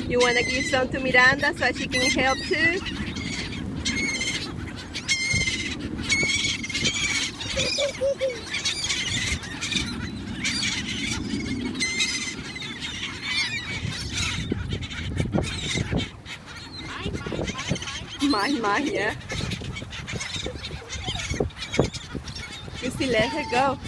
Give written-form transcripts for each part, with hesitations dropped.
You want to give some to Miranda so she can help too? Mine, yeah. You see, let her go.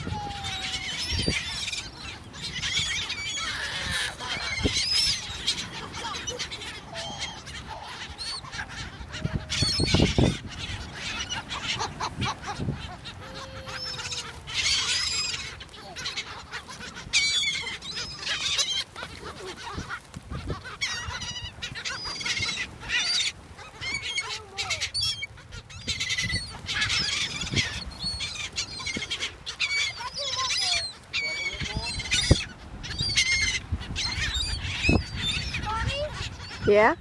Yeah?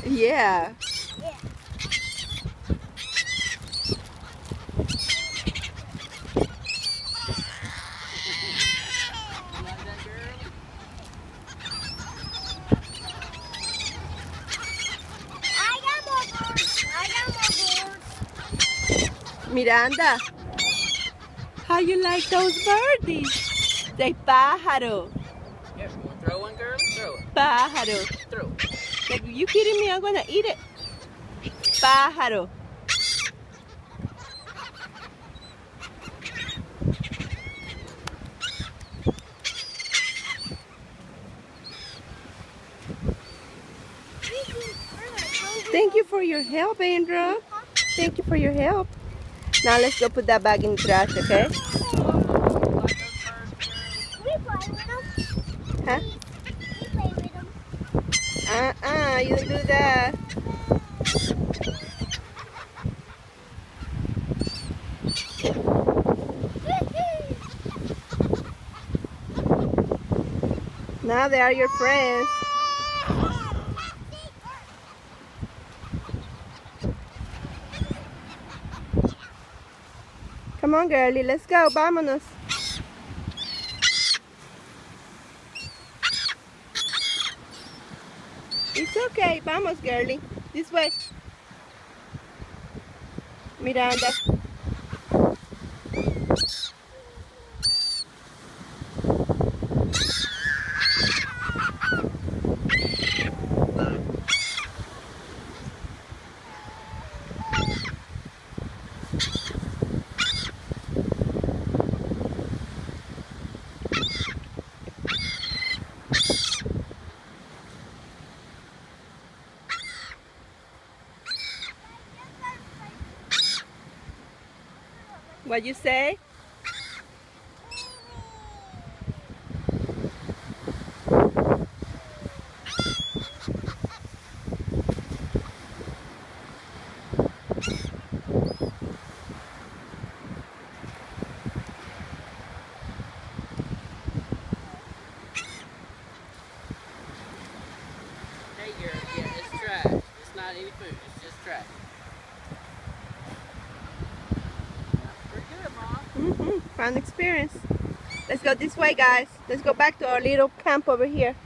Yeah. Miranda, how you like those birdies? They pájaro. Here, you want to throw one, girl? Throw it. Pájaro. Throw it. Like, you kidding me? I'm gonna eat it. Pájaro. Thank you for your help, Andrew. Thank you for your help. Now let's go put that bag in the trash, okay? Huh? You don't do that. Now they are your friends. Come on, girlie, let's go. Vámonos. It's okay. Vamos, girlie. This way. Miranda. What you say? Hey, girl, yeah, it's trash. It's not any food. It's just trash. That's pretty good, Mom. Fun experience. Let's go this way, guys. Let's go back to our little camp over here.